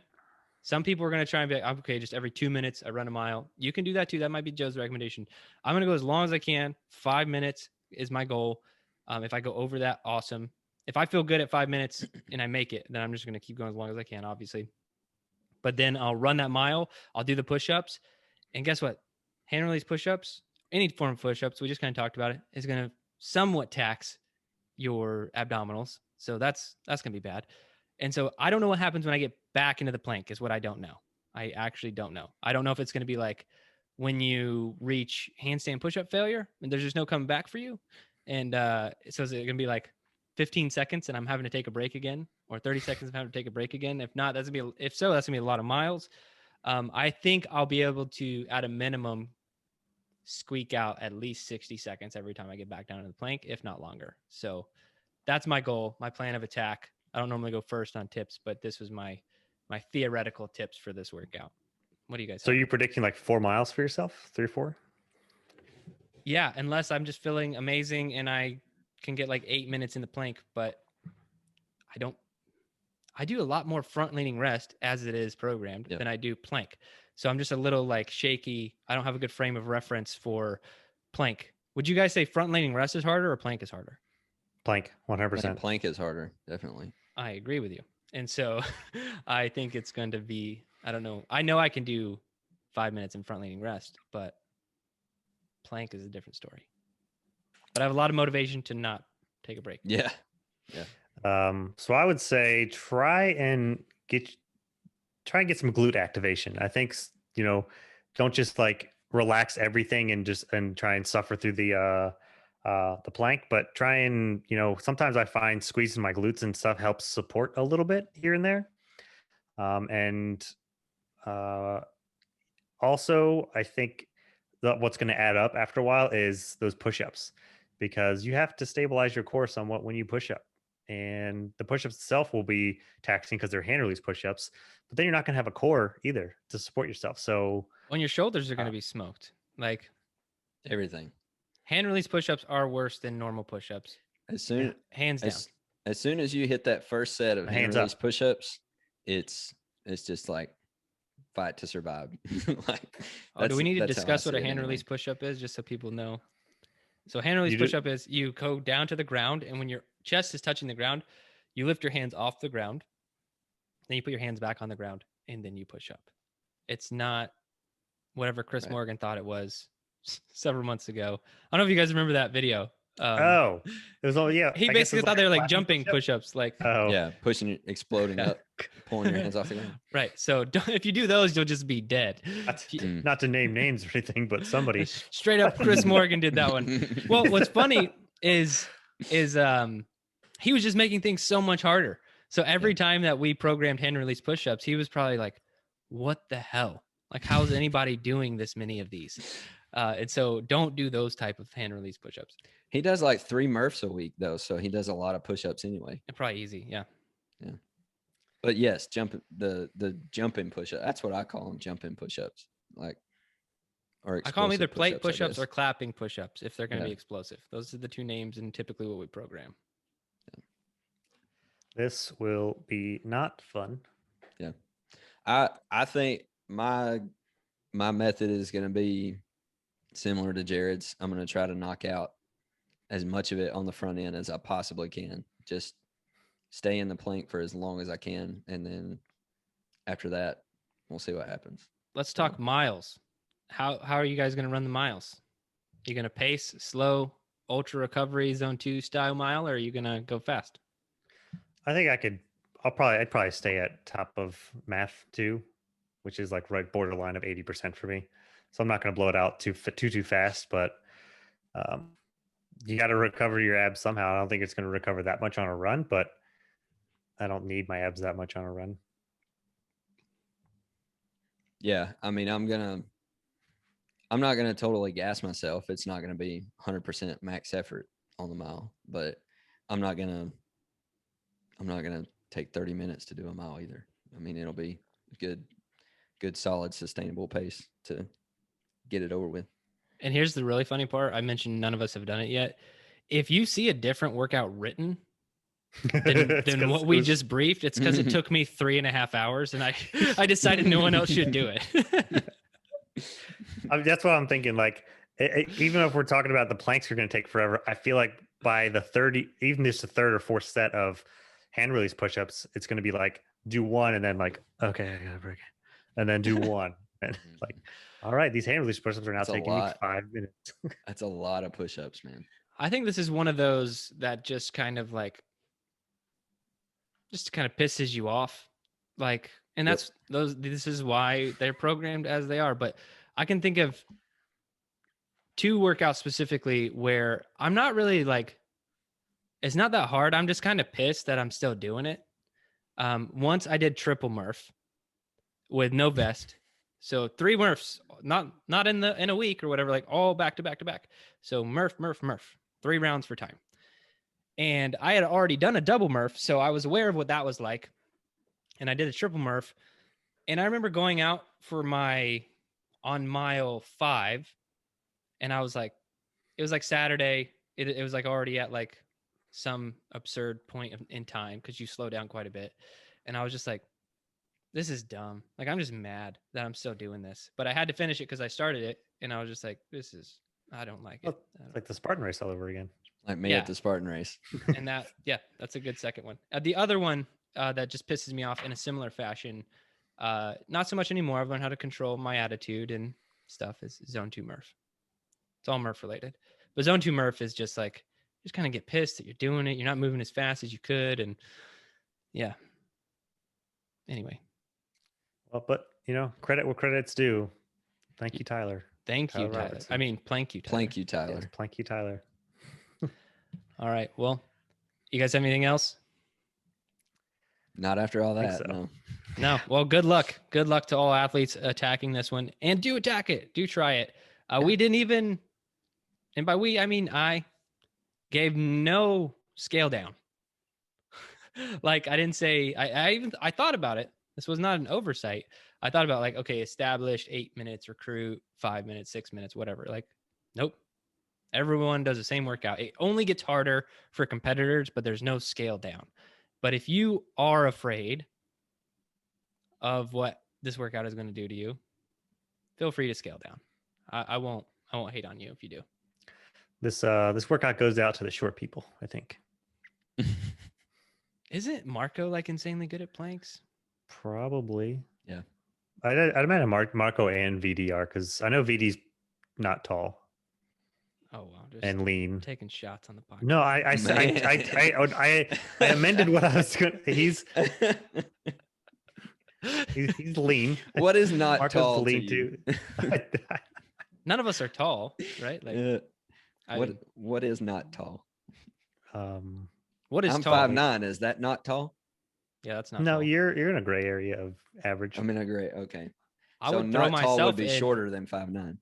Some people are going to try and be like, okay, just every 2 minutes, I run a mile. You can do that too. That might be Joe's recommendation. I'm going to go as long as I can. 5 minutes is my goal. If I go over that, awesome. If I feel good at 5 minutes and I make it, then I'm just going to keep going as long as I can, obviously. But then I'll run that mile. I'll do the push-ups. And guess what? Hand release push-ups, any form of push-ups, we just kind of talked about it, is going to somewhat tax your abdominals. So that's going to be bad. And so I don't know what happens when I get back into the plank, is what I don't know. I actually don't know. I don't know if it's going to be like when you reach handstand push-up failure and there's just no coming back for you. And so is it going to be like 15 seconds and I'm having to take a break again, or 30 seconds and having to take a break again? If not, that's going to be, if so, that's going to be a lot of miles. I think I'll be able to, at a minimum, squeak out at least 60 seconds every time I get back down to the plank, if not longer. So that's my goal, my plan of attack. I don't normally go first on tips, but this was my theoretical tips for this workout. What do you guys So think? you're predicting like 4 miles for yourself? 3 or 4? Yeah, unless I'm just feeling amazing and I can get like 8 minutes in the plank, but I do a lot more front leaning rest as it is programmed than I do plank. So I'm just a little like shaky. I don't have a good frame of reference for plank. Would you guys say front leaning rest is harder or plank is harder? Plank, 100%. Plank is harder, definitely. I agree with you. And so I think it's going to be, I don't know. I know I can do 5 minutes in front leaning rest, but plank is a different story. But I have a lot of motivation to not take a break. Yeah. So I would say try and get some glute activation. I think, don't just like relax everything and try and suffer through the plank, but try and, sometimes I find squeezing my glutes and stuff helps support a little bit here and there. Also I think what's going to add up after a while is those push-ups, because you have to stabilize your core somewhat when you push up. And the push-ups itself will be taxing because they're hand release push-ups, but then you're not going to have a core either to support yourself. So when your shoulders are going to be smoked, like everything. Hand release push-ups are worse than normal push-ups. Hands down. As soon as you hit that first set of hand release push-ups, it's just like fight to survive. Do we need to discuss what a hand release push-up is, just so people know? So hand release push-up is you go down to the ground, and when your chest is touching the ground, you lift your hands off the ground, then you put your hands back on the ground, and then you push up. It's not whatever Chris Morgan thought it was several months ago. I don't know if you guys remember that video. It was all He basically thought they were like jumping push-ups, like pushing, exploding up, pulling your hands off the ground. Right. So if you do those, you'll just be dead. Not to name names or anything, but somebody straight up Chris Morgan did that one. Well, what's funny is he was just making things so much harder. So every time that we programmed hand release push-ups, he was probably like, what the hell? Like, how's anybody doing this many of these? And so don't do those type of hand release push-ups. He does like 3 Murphs a week though, so he does a lot of push-ups anyway. They're probably easy, yeah. But yes, the jumping push-up. That's what I call them, jumping push-ups. Like, or I call them either plate push-ups, push-ups or clapping push-ups if they're going to Yeah. be explosive. Those are the 2 names and typically what we program. This will be not fun. Yeah. I think my method is going to be similar to Jerred's. I'm going to try to knock out as much of it on the front end as I possibly can. Just stay in the plank for as long as I can, and then after that, we'll see what happens. Let's talk miles. How are you guys going to run the miles? You going to pace, slow, ultra recovery, zone 2 style mile, or are you going to go fast? I think I'd probably stay at top of math 2, which is like right borderline of 80% for me. So I'm not going to blow it out too fast, but you got to recover your abs somehow. I don't think it's going to recover that much on a run, but I don't need my abs that much on a run. Yeah, I mean, I'm not gonna totally gas myself. It's not gonna be 100% max effort on the mile, but I'm not gonna take 30 minutes to do a mile either. I mean, it'll be good, solid, sustainable pace to get it over with. And here's the really funny part. I mentioned none of us have done it yet. If you see a different workout written than what we just briefed, it's because it took me 3.5 hours and I decided no one else should do it. I mean, that's what I'm thinking. Like, even if we're talking about the planks are going to take forever, I feel like by the 30, even just the 3rd or 4th set of hand release push-ups, it's going to be like, do one and then like, okay, I got to break it. And then do one. And like, all right, these hand release push-ups are now taking me 5 minutes. That's a lot of push-ups, man. I think this is one of those that just kind of pisses you off. Like, and that's this is why they're programmed as they are. But I can think of 2 workouts specifically where I'm not really like, it's not that hard. I'm just kind of pissed that I'm still doing it. Once I did triple Murph with no vest. So 3 Murphs, not in a week or whatever, like all back to back to back. So Murph, 3 rounds for time. And I had already done a double Murph, so I was aware of what that was like. And I did a triple Murph. And I remember going out for on mile 5, and I was like, it was like Saturday. It was like already at like some absurd point in time because you slow down quite a bit. And I was just like, this is dumb. Like, I'm just mad that I'm still doing this. But I had to finish it because I started it, and I was just like, I don't like it. It's like the Spartan race all over again. Like me at the Spartan race. And that's a good second one. The other one that just pisses me off in a similar fashion, not so much anymore. I've learned how to control my attitude and stuff, is zone 2 Murph. It's all Murph related. But zone 2 Murph is just like, you just kind of get pissed that you're doing it. You're not moving as fast as you could. And yeah. Anyway. Well, but credit where credit's due. Thank you, Tyler. Thank you, Tyler. Robertson. I mean, plank you, Tyler. Plank you, Tyler. Yes, plank you, Tyler. All right. Well, you guys have anything else? Not after all that. So. No. Well, good luck. Good luck to all athletes attacking this one, and do attack it. Do try it. We didn't even, and by we, I mean, I gave no scale down. Like, I didn't say, I thought about it. This was not an oversight. I thought about like, okay, established 8 minutes, recruit 5 minutes, 6 minutes, whatever. Like, nope. Everyone does the same workout. It only gets harder for competitors, but there's no scale down. But if you are afraid of what this workout is going to do to you, feel free to scale down. I won't hate on you if you do. This workout goes out to the short people, I think. Isn't Marco like insanely good at planks? Probably. Yeah. I'd imagine Marco and VDR, because I know VD's not tall. Oh wow! And lean, taking shots on the podcast. No, I amended what I was going. He's lean. What is not Marco's tall lean to you? None of us are tall, right? Like, what is not tall? What is I'm tall? 5'9". Is that not tall? Yeah, that's not No, tall. you're in a gray area of average. I'm in a gray. Okay. I So would throw not tall would myself be in. shorter than 5'9".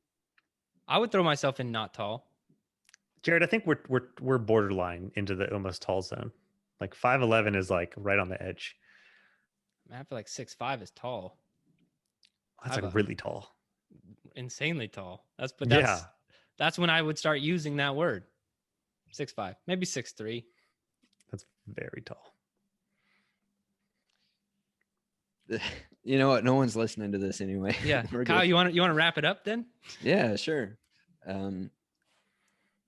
I would throw myself in not tall. Jerred, I think we're borderline into the almost tall zone. Like 5'11" is like right on the edge. I feel like 6'5" is tall. That's I've like a- really tall. Insanely tall. That's Yeah. that's when I would start using that word. 6'5", maybe 6'3". That's very tall. You know what? No one's listening to this anyway. Yeah, We're Kyle, good. you want to wrap it up then? Yeah, sure.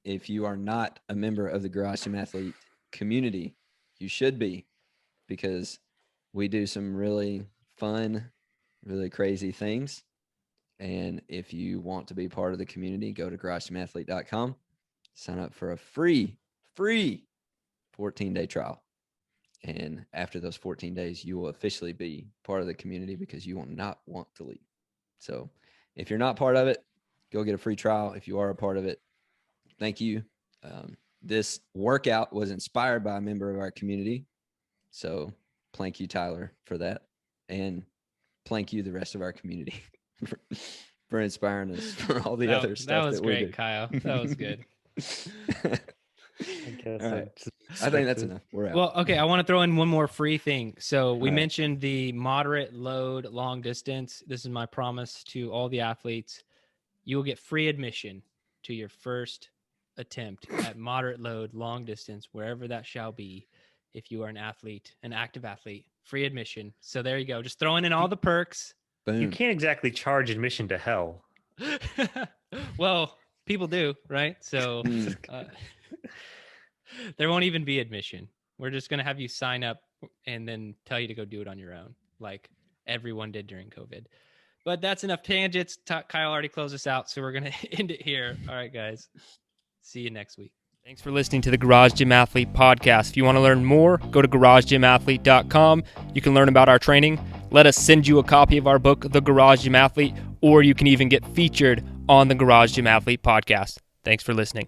If you are not a member of the Garage Gym Athlete community, you should be, because we do some really fun, really crazy things. And if you want to be part of the community, go to garagegymathlete.com, sign up for a free 14-day trial. And after those 14 days, you will officially be part of the community because you will not want to leave. So if you're not part of it, go get a free trial. If you are a part of it, thank you. This workout was inspired by a member of our community. So plank you, Tyler, for that. And plank you, the rest of our community, for inspiring us for all the other stuff that was we great, do. Kyle. That was good. I guess All right. I think that's enough. We're out. Well, okay, I want to throw in one more free thing. So we All right. mentioned the moderate load long distance. This is my promise to all the athletes. You will get free admission to your first attempt at moderate load long distance, wherever that shall be. If you are an athlete, an active athlete, free admission. So there you go. Just throwing in all the perks. Boom. You can't exactly charge admission to hell. Well, people do, right? So there won't even be admission. We're just going to have you sign up and then tell you to go do it on your own, like everyone did during COVID. But that's enough tangents. Kyle already closed us out, so we're going to end it here. All right, guys. See you next week. Thanks for listening to the Garage Gym Athlete podcast. If you want to learn more, go to garagegymathlete.com. You can learn about our training. Let us send you a copy of our book, The Garage Gym Athlete, or you can even get featured on the Garage Gym Athlete podcast. Thanks for listening.